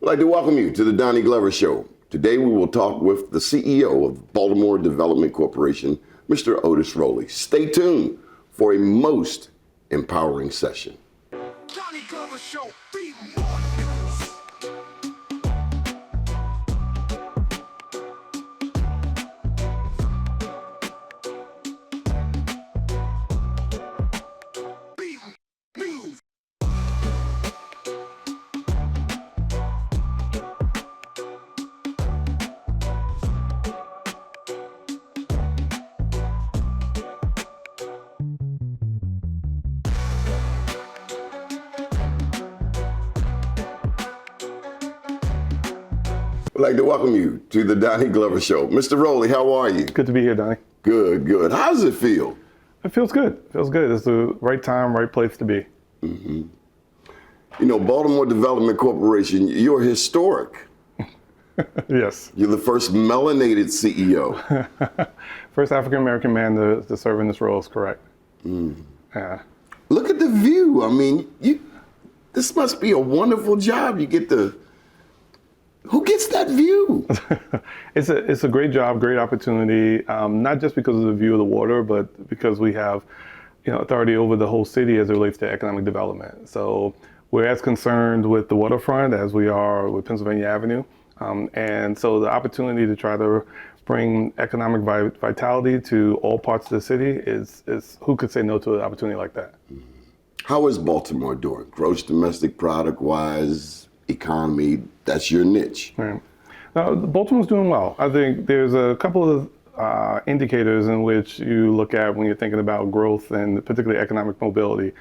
I'd like to welcome you to the Donnie Glover Show. Today we will talk with the CEO of Baltimore Development Corporation, Mr. Otis Rolley. Stay tuned for a most empowering session. Donnie Glover Show, BMORENews. BMORENews. I'd like to welcome you to the Donnie Glover Show. Mr. Rolley, how are you? Good to be here, Donnie. Good, good. How does it feel? It feels good. It feels good. It's the right time, right place to be. Mm-hmm. You know, Baltimore Development Corporation, you're historic. Yes. You're the first melanated CEO. First African-American man to serve in this role is correct. Yeah. Look at the view. I mean, this must be a wonderful job. You get who gets that view? It's a great job, great opportunity, not just because of the view of the water, but because we have, authority over the whole city as it relates to economic development. So we're as concerned with the waterfront as we are with Pennsylvania Avenue. And so the opportunity to try to bring economic vitality to all parts of the city is who could say no to an opportunity like that? How is Baltimore doing? Gross domestic product wise, economy, that's your niche. Right. Baltimore's doing well. I think there's a couple of indicators in which you look at when you're thinking about growth and particularly economic mobility.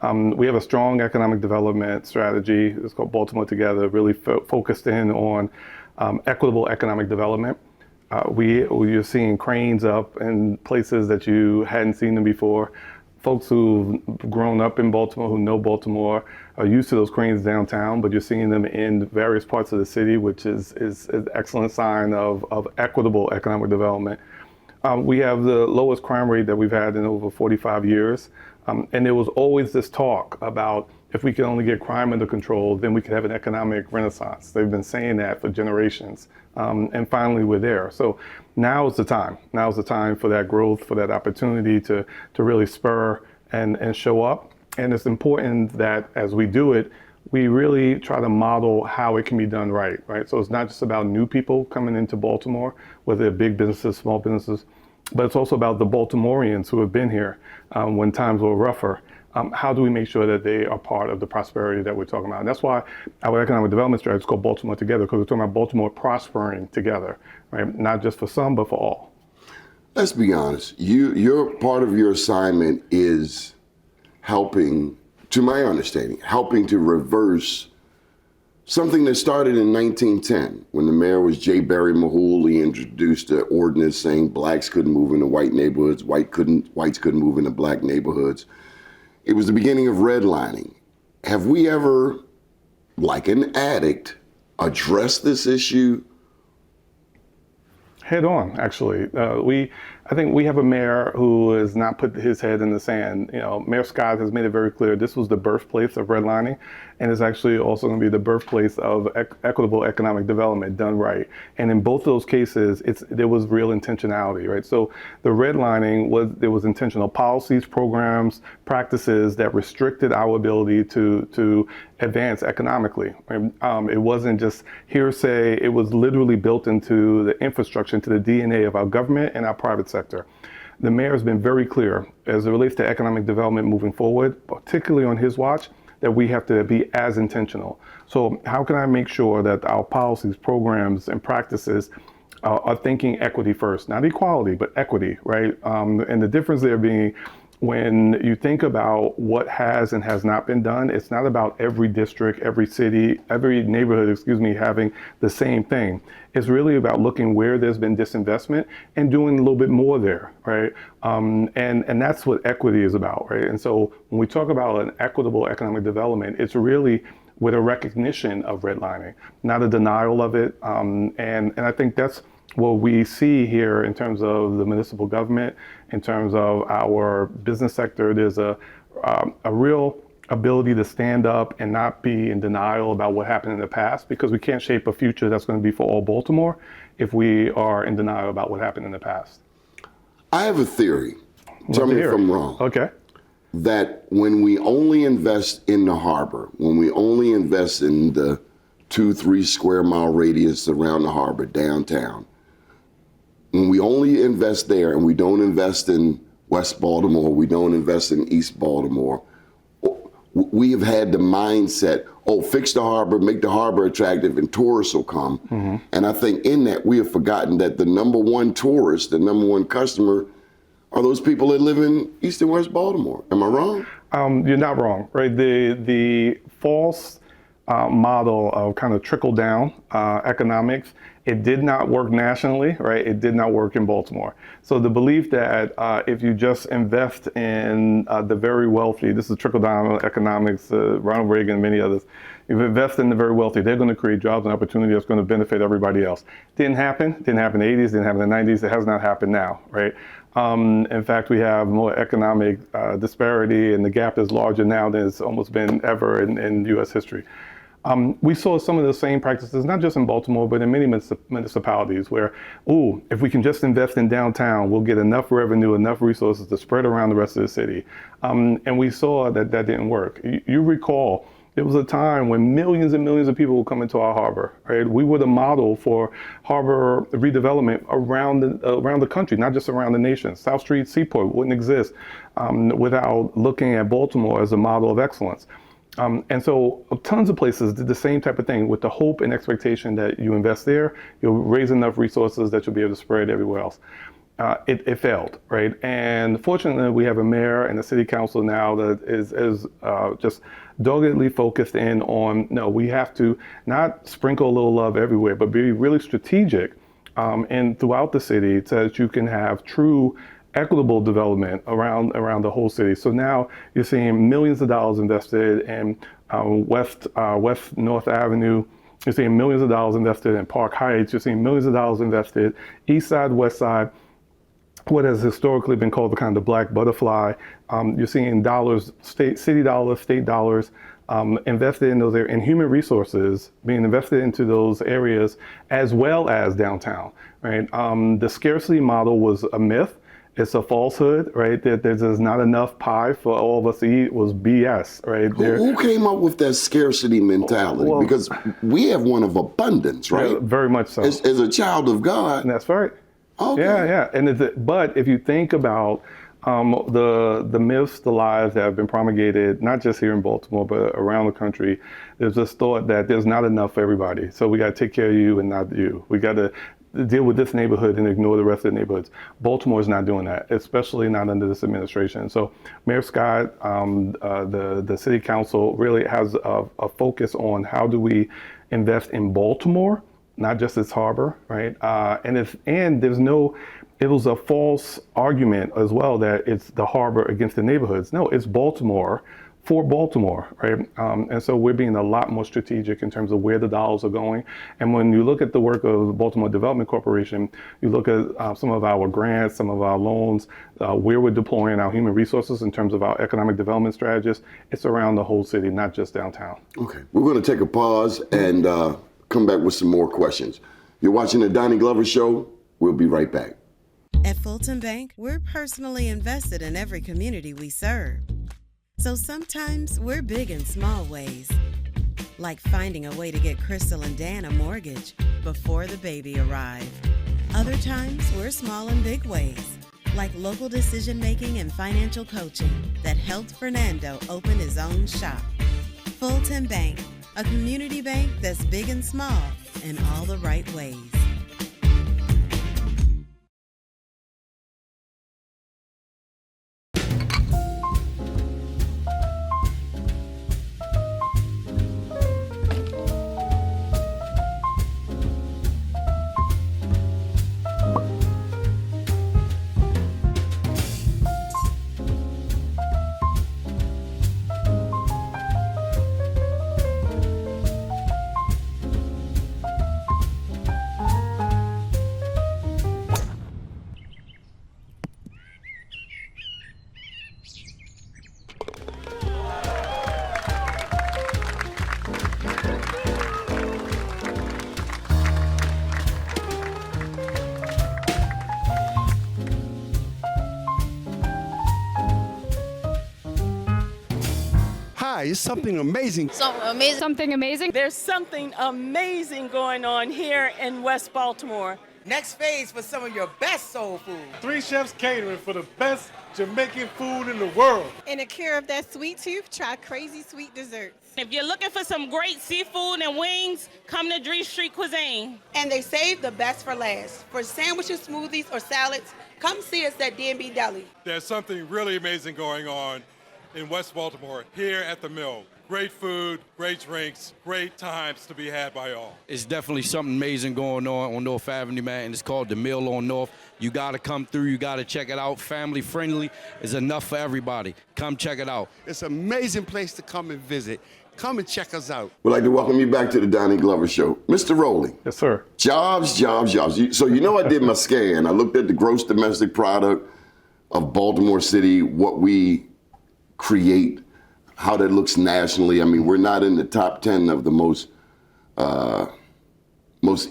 We have a strong economic development strategy. It's called Baltimore Together, really focused in on equitable economic development. You're seeing cranes up in places that you hadn't seen them before. Folks who've grown up in Baltimore, who know Baltimore, are used to those cranes downtown, but you're seeing them in various parts of the city, which is an excellent sign of equitable economic development. We have the lowest crime rate that we've had in over 45 years. And there was always this talk about if we could only get crime under control, then we could have an economic renaissance. They've been saying that for generations. And finally, we're there. So now is the time. Now is the time for that growth, for that opportunity to really spur and show up. And it's important that as we do it, we really try to model how it can be done right? So it's not just about new people coming into Baltimore, whether they're big businesses, small businesses, but it's also about the Baltimoreans who have been here when times were rougher. How do we make sure that they are part of the prosperity that we're talking about? And that's why our economic development strategy is called Baltimore Together, because we're talking about Baltimore prospering together, right? Not just for some, but for all. Let's be honest. Your part of your assignment is helping, to my understanding, helping to reverse something that started in 1910 when the mayor was J. Barry Mahul. He introduced an ordinance saying blacks couldn't move into white neighborhoods, whites couldn't move into black neighborhoods. It was the beginning of redlining. Have we ever, like an addict, addressed this issue? Head on, actually. I think we have a mayor who has not put his head in the sand. Mayor Scott has made it very clear this was the birthplace of redlining, and it's actually also going to be the birthplace of equitable economic development done right. And in both of those cases, there was real intentionality, right? So the redlining there was intentional policies, programs, practices that restricted our ability to advance economically. It wasn't just hearsay. It was literally built into the infrastructure, into the DNA of our government and our private sector. The mayor has been very clear as it relates to economic development moving forward, particularly on his watch, that we have to be as intentional. So how can I make sure that our policies, programs, and practices are thinking equity first, not equality, but equity, right? And the difference there being when you think about what has and has not been done, it's not about every district, every city, every neighborhood, having the same thing. It's really about looking where there's been disinvestment and doing a little bit more there, right? And that's what equity is about, right? And so when we talk about an equitable economic development, it's really with a recognition of redlining, not a denial of it. And I think that's what we see here in terms of the municipal government, in terms of our business sector. There's a real ability to stand up and not be in denial about what happened in the past, because we can't shape a future that's going to be for all Baltimore if we are in denial about what happened in the past. I have a theory. Tell me if I'm wrong. Okay. That when we only invest in the harbor, when we only invest in the 2-3 square mile radius around the harbor downtown, when we only invest there and we don't invest in West Baltimore, we don't invest in East Baltimore, we have had the mindset, oh, fix the harbor, make the harbor attractive, and tourists will come. Mm-hmm. And I think in that we have forgotten that the number one tourist, the number one customer, are those people that live in East and West Baltimore. Am I wrong? You're not wrong, right? The false model of kind of trickle down economics, it did not work nationally, right? It did not work in Baltimore. So the belief that if you just invest in the very wealthy, this is trickle down economics, Ronald Reagan and many others, if you invest in the very wealthy, they're going to create jobs and opportunity that's going to benefit everybody else. Didn't happen in the 80s, didn't happen in the 90s, it has not happened now, right? In fact, we have more economic disparity, and the gap is larger now than it's almost been ever in U.S. history. We saw some of the same practices, not just in Baltimore, but in many municipalities where, if we can just invest in downtown, we'll get enough revenue, enough resources to spread around the rest of the city. And we saw that that didn't work. You recall, there was a time when millions and millions of people would come into our harbor, right? We were the model for harbor redevelopment around the country, not just around the nation. South Street Seaport wouldn't exist without looking at Baltimore as a model of excellence. And so tons of places did the same type of thing with the hope and expectation that you invest there, you'll raise enough resources that you'll be able to spread everywhere else. It failed, right? And fortunately, we have a mayor and a city council now that is just doggedly focused in on, no, we have to not sprinkle a little love everywhere, but be really strategic and throughout the city so that you can have true equitable development around the whole city. So now you're seeing millions of dollars invested in West North Avenue. You're seeing millions of dollars invested in Park Heights. You're seeing millions of dollars invested East Side, West Side, what has historically been called the kind of black butterfly. You're seeing dollars, city dollars, state dollars, invested in those areas, and human resources being invested into those areas as well as downtown, right? The scarcity model was a myth. It's a falsehood, right? That there's not enough pie for all of us to eat was BS, right? Who came up with that scarcity mentality? Well, because we have one of abundance, right? Yeah, very much so. As a child of God. And that's right. Okay. Yeah. And but if you think about the myths, the lies that have been promulgated, not just here in Baltimore, but around the country, there's this thought that there's not enough for everybody. So we got to take care of you and not you. We got to deal with this neighborhood and ignore the rest of the neighborhoods. Baltimore is not doing that, especially not under this administration. So Mayor Scott, the city council really has a focus on how do we invest in Baltimore, not just its harbor, right? It was a false argument as well that it's the harbor against the neighborhoods. No, it's Baltimore for Baltimore, right? And so we're being a lot more strategic in terms of where the dollars are going. And when you look at the work of the Baltimore Development Corporation, you look at some of our grants, some of our loans, where we're deploying our human resources in terms of our economic development strategies, it's around the whole city, not just downtown. Okay, we're gonna take a pause and come back with some more questions. You're watching the Donnie Glover Show. We'll be right back. At Fulton Bank, we're personally invested in every community we serve. So sometimes we're big in small ways, like finding a way to get Crystal and Dan a mortgage before the baby arrived. Other times we're small in big ways, like local decision-making and financial coaching that helped Fernando open his own shop. Fulton Bank, a community bank that's big and small in all the right ways. why. It's something amazing. Something amazing. There's something amazing going on here in West Baltimore. Next phase for some of your best soul food. 3 chefs catering for the best Jamaican food in the world. In a cure of that sweet tooth, try Crazy Sweet Desserts. If you're looking for some great seafood and wings, come to Dree Street Cuisine. And they save the best for last. For sandwiches, smoothies, or salads, come see us at D&B Deli. There's something really amazing going on in West Baltimore, here at the Mill. Great food, great drinks, great times to be had by all. It's definitely something amazing going on North Avenue, man, and it's called the Mill on North. You got to come through. You got to check it out. Family friendly is enough for everybody. Come check it out. It's an amazing place to come and visit. Come and check us out. We'd like to welcome you back to the Donnie Glover Show. Mr. Rolley. Yes, sir. Jobs, jobs, jobs. So I did my scan. I looked at the gross domestic product of Baltimore City, what we create, how that looks nationally. I mean, we're not in the top 10 of the most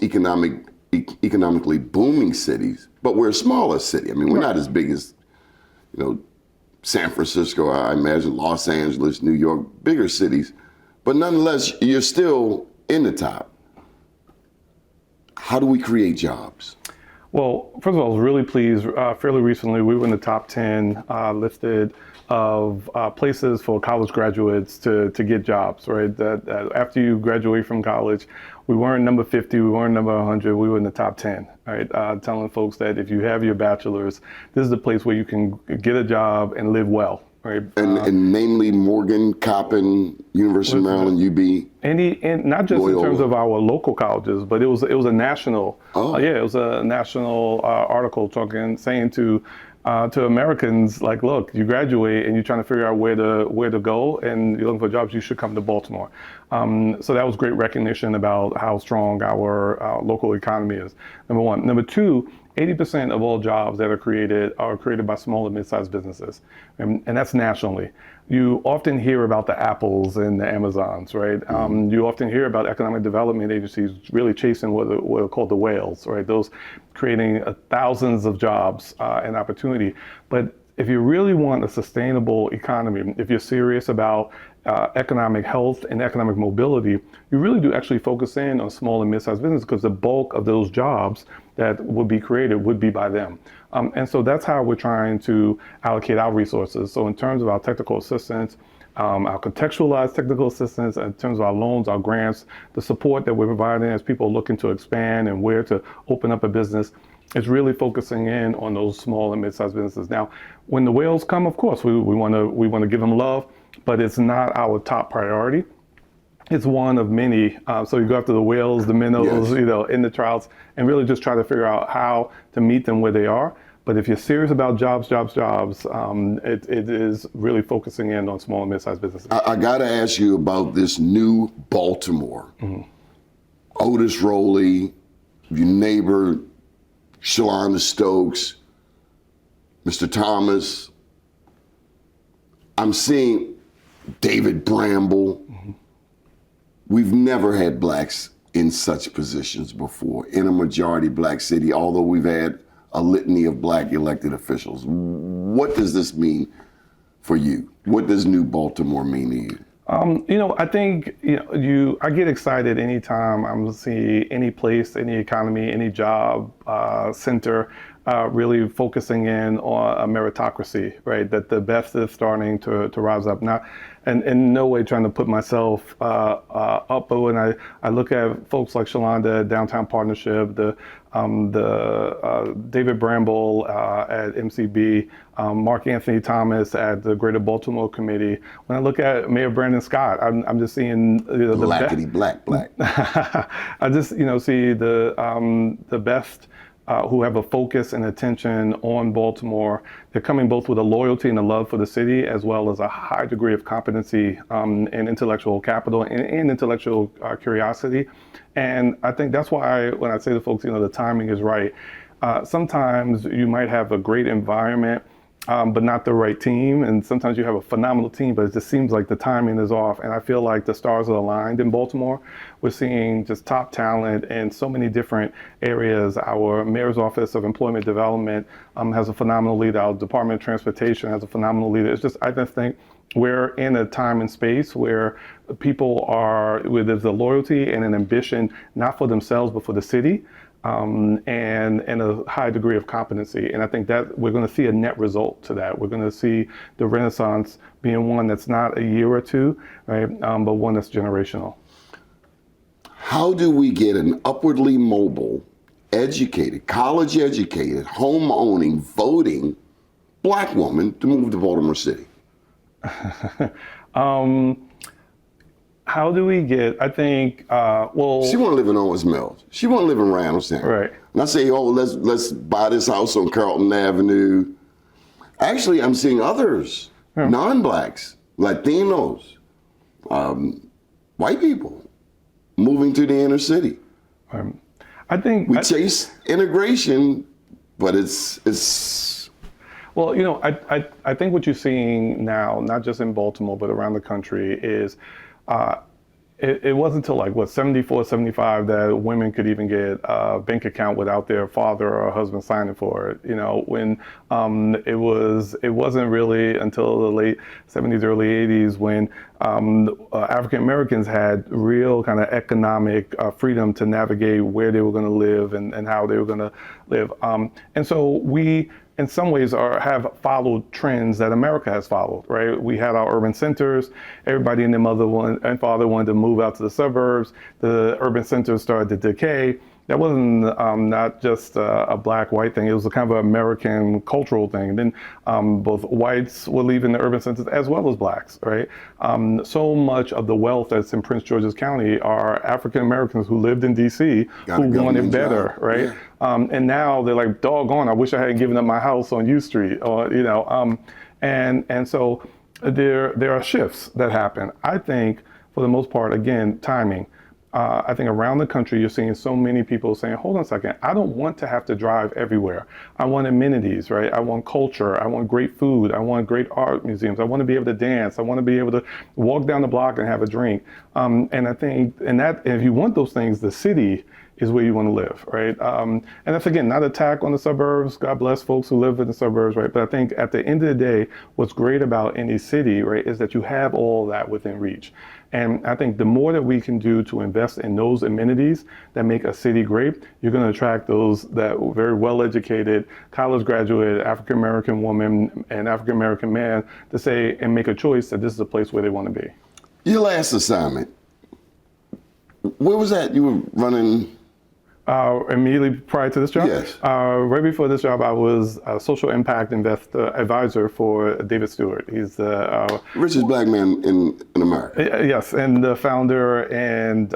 economically booming cities, but we're a smaller city. I mean, we're not as big as, San Francisco, I imagine, Los Angeles, New York, bigger cities. But nonetheless, you're still in the top. How do we create jobs? Well, first of all, I was really pleased. Fairly recently, we were in the top 10 listed of places for college graduates to get jobs, right? That after you graduate from college, we weren't number 50, we weren't number 100, we were in the top 10, right? Telling folks that if you have your bachelor's, this is the place where you can get a job and live well, right? And namely Morgan, Coppin, University of Maryland, UB. And not just Loyola. in terms of our local colleges, but it was a national. It was a national article saying to Americans, like, look, you graduate and you're trying to figure out where to go, and you're looking for jobs, you should come to Baltimore. So that was great recognition about how strong our local economy is. Number one. Number two, 80% of all jobs that are created by small and mid-sized businesses, and that's nationally. You often hear about the Apples and the Amazons, right? You often hear about economic development agencies really chasing what are called the whales, right? Those creating thousands of jobs and opportunity. But if you really want a sustainable economy, if you're serious about economic health and economic mobility, you really do actually focus in on small and mid-sized business, because the bulk of those jobs that would be created would be by them. And so that's how we're trying to allocate our resources. So in terms of our technical assistance, our contextualized technical assistance, in terms of our loans, our grants, the support that we're providing as people are looking to expand and where to open up a business, is really focusing in on those small and mid-sized businesses. Now, when the whales come, of course, we want to give them love, but it's not our top priority. It's one of many. So you go after the whales, the minnows, Yes. In the trouts, and really just try to figure out how to meet them where they are. But if you're serious about jobs, it is really focusing in on small and mid-sized businesses. I got to ask you about this new Baltimore. Otis, Rolley, your neighbor, Shalonda Stokes, Mr. Thomas. I'm seeing David Bramble. We've never had blacks in such positions before in a majority black city, although we've had a litany of black elected officials. What does this mean for you? What does New Baltimore mean to you? I think I get excited anytime I'm seeing any place, any economy, any job center really focusing in on a meritocracy, right? That the best is starting to rise up. Now, and in no way trying to put myself up, but when I look at folks like Shalonda, Downtown Partnership, the David Bramble at MCB, Mark Anthony Thomas at the Greater Baltimore Committee. When I look at Mayor Brandon Scott, I'm just seeing the Blackity black. I just see the best who have a focus and attention on Baltimore. They're coming both with a loyalty and a love for the city, as well as a high degree of competency and intellectual capital and intellectual curiosity. And I think that's why when I say to folks, the timing is right. Sometimes you might have a great environment, but not the right team. And sometimes you have a phenomenal team, but it just seems like the timing is off. And I feel like the stars are aligned in Baltimore. We're seeing just top talent in so many different areas. Our Mayor's Office of Employment Development has a phenomenal leader. Our Department of Transportation has a phenomenal leader. I just think we're in a time and space where people where there's a loyalty and an ambition, not for themselves, but for the city, and a high degree of competency. And I think that we're going to see a net result to that. We're going to see the Renaissance being one that's not a year or two, right, but one that's generational. How do we get an upwardly mobile, educated, college educated, home owning, voting Black woman to move to Baltimore City? How do we get, I think, she want to live in Owens Mills. She want to live in Randallstown. Right. And I say, oh, let's buy this house on Carlton Avenue. Actually, I'm seeing others, non-Blacks, Latinos, white people moving to the inner city. I think we chase integration, but it's. Well, you know, I think what you're seeing now, not just in Baltimore, but around the country, is it wasn't until like, 74, 75 that women could even get a bank account without their father or husband signing for it. You know, when it wasn't really until the late 70s, early 80s when African Americans had real kind of economic freedom to navigate where they were going to live and how they were going to live. And so we, in some ways, have followed trends that America has followed, right? We had our urban centers. Everybody and their mother and father wanted to move out to the suburbs. The urban centers started to decay. That wasn't not just a black-white thing. It was a kind of an American cultural thing. And then both whites were leaving the urban centers as well as blacks, right? So much of the wealth that's in Prince George's County are African Americans who lived in DC who wanted better, right? Yeah. And now they're like, doggone, I wish I hadn't given up my house on U Street, or you know. And so there are shifts that happen. I think for the most part, again, timing. I think around the country, you're seeing so many people saying, hold on a second, I don't want to have to drive everywhere. I want amenities, right? I want culture. I want great food. I want great art museums. I want to be able to dance. I want to be able to walk down the block and have a drink. And I think, and if you want those things, the city is where you want to live, right? And that's, again, not an attack on the suburbs. God bless folks who live in the suburbs, right? But I think at the end of the day, what's great about any city, right, is that you have all that within reach. And I think the more that we can do to invest in those amenities that make a city great, you're going to attract that very well-educated college graduate African-American woman and African-American man to say and make a choice that this is a place where they want to be. Your last assignment, where was that? You were running? Immediately prior to this job? Yes. Right before this job, I was a social impact advisor for David Stewart. He's the richest black man in America. Yes, and the founder and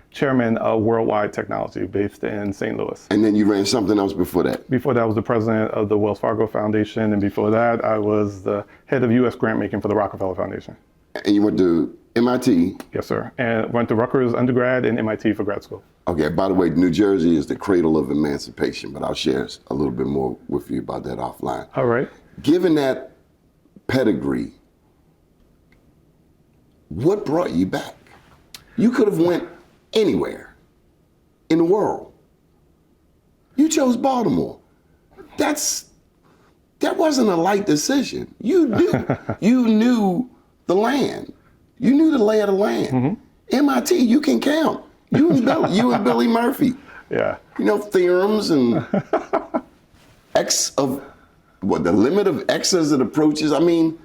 chairman of Worldwide Technology, based in St. Louis. And then you ran something else before that? Before that, I was the president of the Wells Fargo Foundation, and before that, I was the head of U.S. grant making for the Rockefeller Foundation. And you went to MIT? Yes, sir. And went to Rutgers undergrad and MIT for grad school. Okay, by the way, New Jersey is the cradle of emancipation, but I'll share a little bit more with you about that offline. All right. Given that pedigree, what brought you back? You could have went anywhere in the world. You chose Baltimore. That wasn't a light decision. You knew the land. You knew the lay of the land. Mm-hmm. MIT, you can count. You and Billy Murphy. Yeah. You know, theorems and the limit of x's and approaches. I mean,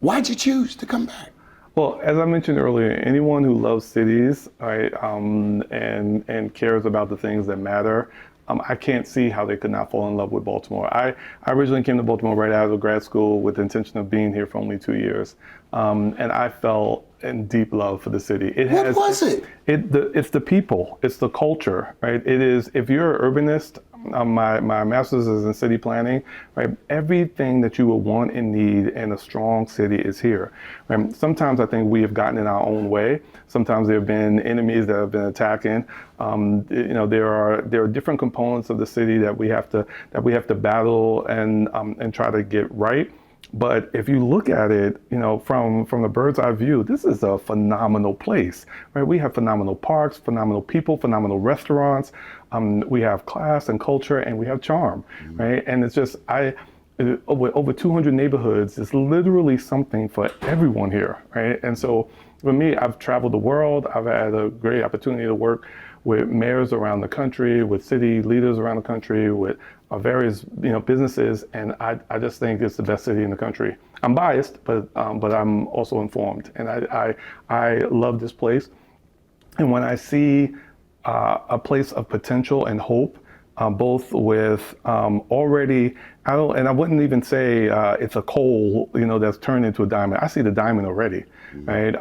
why'd you choose to come back? Well, as I mentioned earlier, anyone who loves cities, right, and cares about the things that matter, I can't see how they could not fall in love with Baltimore. I originally came to Baltimore right out of grad school with the intention of being here for only 2 years. And I fell in deep love for the city. What was it? It's the people, it's the culture, right? It is, if you're an urbanist, my master's is in city planning, right? Everything that you would want and need in a strong city is here. Right? Sometimes I think we have gotten in our own way. Sometimes there have been enemies that have been attacking. There are different components of the city that we have to battle and try to get right. But if you look at it, from the bird's eye view, this is a phenomenal place, right? We have phenomenal parks, phenomenal people, phenomenal restaurants. We have class and culture, and we have charm, right? And it's just, with over 200 neighborhoods, it's literally something for everyone here, right? And so for me, I've traveled the world. I've had a great opportunity to work with mayors around the country, with city leaders around the country, with various businesses, and I just think it's the best city in the country. I'm biased, but I'm also informed, and I love this place. And when I see a place of potential and hope, both with already, I wouldn't even say it's a coal, that's turned into a diamond. I see the diamond already, right?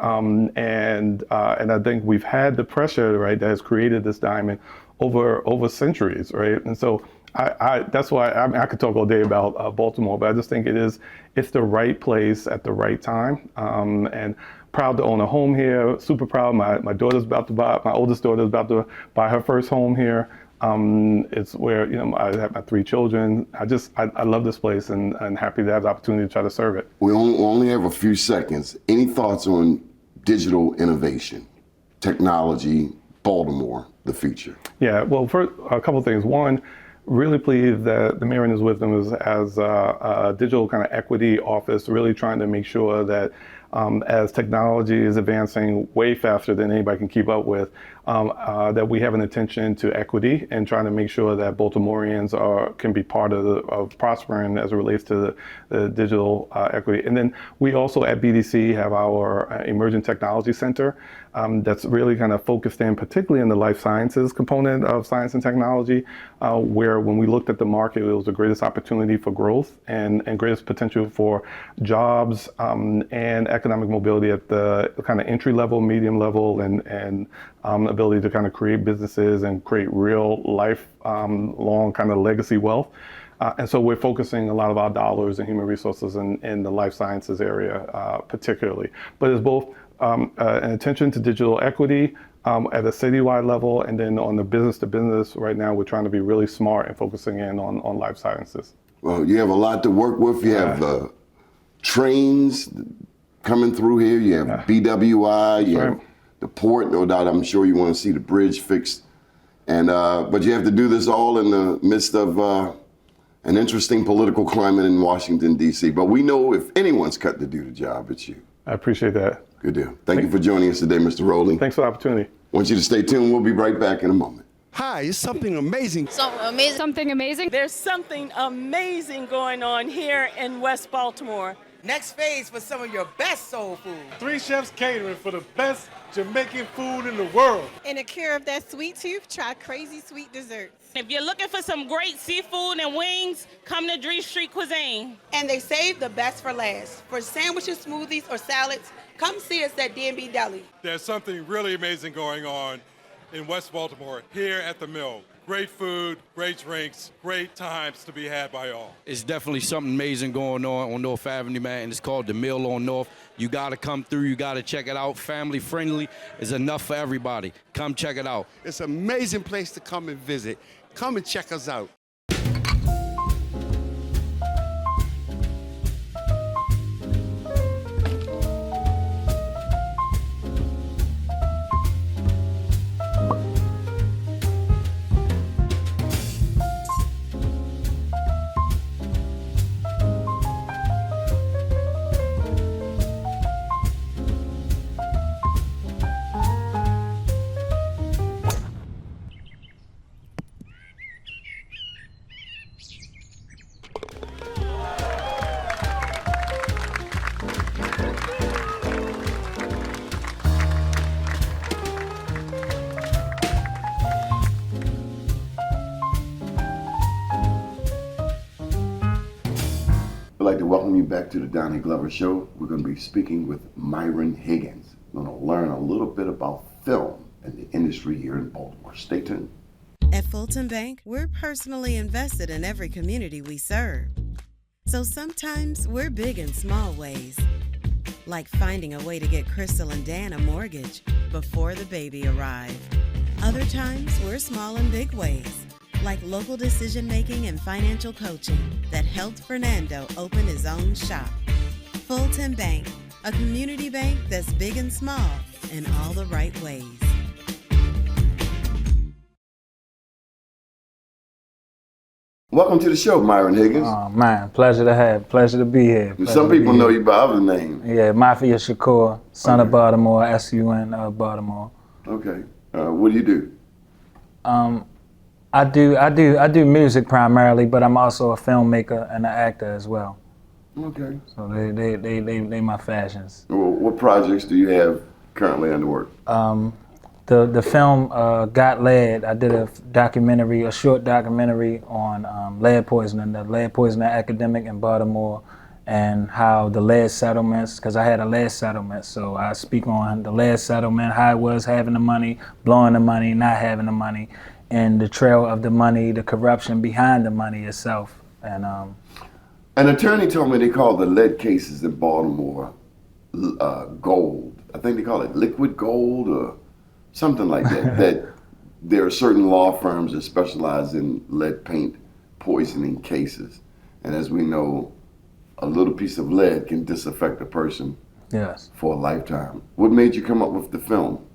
And I think we've had the pressure, right, that has created this diamond over centuries, right? And so that's why I could talk all day about Baltimore, but I just think it's the right place at the right time, and proud to own a home here. Super proud. My daughter's about to buy. My oldest daughter is about to buy her first home here. It's where I have my 3 children. I love this place and happy to have the opportunity to try to serve it. We only have a few seconds. Any thoughts on digital innovation, technology, Baltimore, the future? Yeah. Well, first, a couple of things. One, really pleased that the Mayor in his wisdom has a digital kind of equity office, really trying to make sure that as technology is advancing way faster than anybody can keep up with, that we have an attention to equity and trying to make sure that Baltimoreans can be part of prospering as it relates to the digital equity. And then we also at BDC have our Emerging Technology Center that's really kind of focused in particularly in the life sciences component of science and technology, where when we looked at the market, it was the greatest opportunity for growth and greatest potential for jobs and economic mobility at the kind of entry level, medium level, and ability to kind of create businesses and create real life long kind of legacy wealth. And so we're focusing a lot of our dollars and human resources in the life sciences area particularly. But it's both an attention to digital equity at a citywide level, and then on the business to business, right now we're trying to be really smart and focusing in on life sciences. Well, you have a lot to work with. You have trains coming through here. You have BWI. You have the port. No doubt, I'm sure you want to see the bridge fixed. And but you have to do this all in the midst of an interesting political climate in Washington, D.C. But we know if anyone's cut to do the job, it's you. I appreciate that. Good deal. Thank you for joining us today, Mr. Rolley. Thanks for the opportunity. I want you to stay tuned. We'll be right back in a moment. Hi, it's something amazing. Something amazing. There's something amazing going on here in West Baltimore. Next phase for some of your best soul food. 3 chefs catering for the best Jamaican food in the world. In a cure of that sweet tooth, try crazy sweet desserts. If you're looking for some great seafood and wings, come to Dree Street Cuisine. And they save the best for last. For sandwiches, smoothies, or salads, come see us at D&B Deli. There's something really amazing going on in West Baltimore here at the Mill. Great food, great drinks, great times to be had by all. It's definitely something amazing going on North Avenue, man, and it's called the Mill on North. You got to come through. You got to check it out. Family friendly. It's enough for everybody. Come check it out. It's an amazing place to come and visit. Come and check us out. I'd like to welcome you back to the Donnie Glover Show. We're going to be speaking with Myron Higgins. We're going to learn a little bit about film and the industry here in Baltimore. Stay tuned. At Fulton Bank, we're personally invested in every community we serve. So sometimes we're big in small ways, like finding a way to get Crystal and Dan a mortgage before the baby arrived. Other times we're small in big ways, like local decision-making and financial coaching that helped Fernando open his own shop. Fulton Bank, a community bank that's big and small in all the right ways. Welcome to the show, Myron Higgins. Oh man, pleasure to be here. Some people know you by other names. Yeah, Mafia Shakur, son of Baltimore, S-U-N of Baltimore. Okay. What do you do? I do music primarily, but I'm also a filmmaker and an actor as well. Okay. So they my fashions. Well, what projects do you have currently under work? The film Got Lead. I did a short documentary on lead poisoning, the lead poisoning epidemic in Baltimore, and how the lead settlements, because I had a lead settlement, so I speak on the lead settlement, how it was having the money, blowing the money, not having the money, and the trail of the money, the corruption behind the money itself. And an attorney told me they call the lead cases in Baltimore gold. I think they call it liquid gold or something like that. That there are certain law firms that specialize in lead paint poisoning cases. And as we know, a little piece of lead can disaffect a person for a lifetime. What made you come up with the film?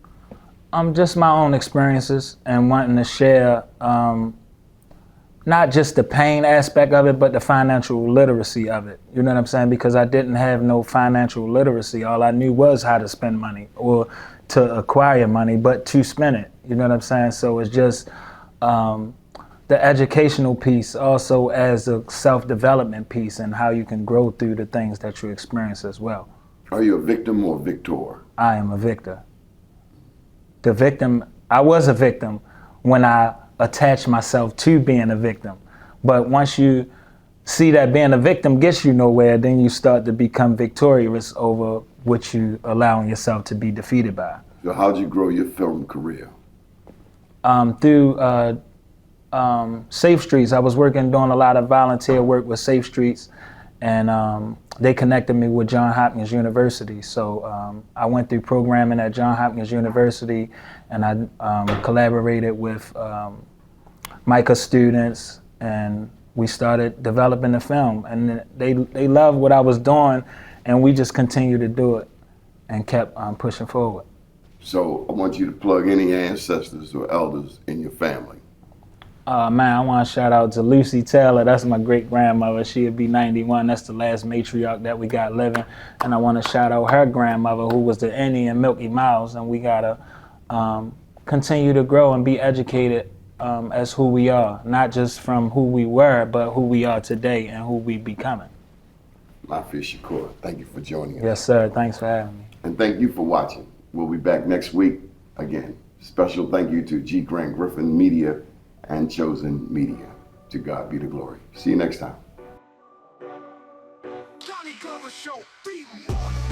Just my own experiences and wanting to share not just the pain aspect of it, but the financial literacy of it. You know what I'm saying? Because I didn't have no financial literacy. All I knew was how to spend money or to acquire money, but to spend it. You know what I'm saying? So it's just the educational piece also as a self-development piece and how you can grow through the things that you experience as well. Are you a victim or a victor? I am a victor. I was a victim when I attached myself to being a victim. But once you see that being a victim gets you nowhere, then you start to become victorious over what you allowing yourself to be defeated by. So how'd you grow your film career? Through Safe Streets. I was doing a lot of volunteer work with Safe Streets, and they connected me with Johns Hopkins University. So I went through programming at Johns Hopkins University, and I collaborated with MICA students, and we started developing the film. And they loved what I was doing, and we just continued to do it and kept pushing forward. So I want you to plug any ancestors or elders in your family. Man, I want to shout out to Lucy Taylor. That's my great grandmother. She'll be 91. That's the last matriarch that we got living. And I want to shout out her grandmother, who was the Indian Milky Mouse. And we gotta continue to grow and be educated as who we are, not just from who we were, but who we are today and who we becoming. Mafia Shakur, thank you for joining us. Yes, sir. Thanks for having me. And thank you for watching. We'll be back next week again. Special thank you to G. Grant Griffin Media and Chosen Media. To God be the glory. See you next time. Johnny Glover Show, BMORENews.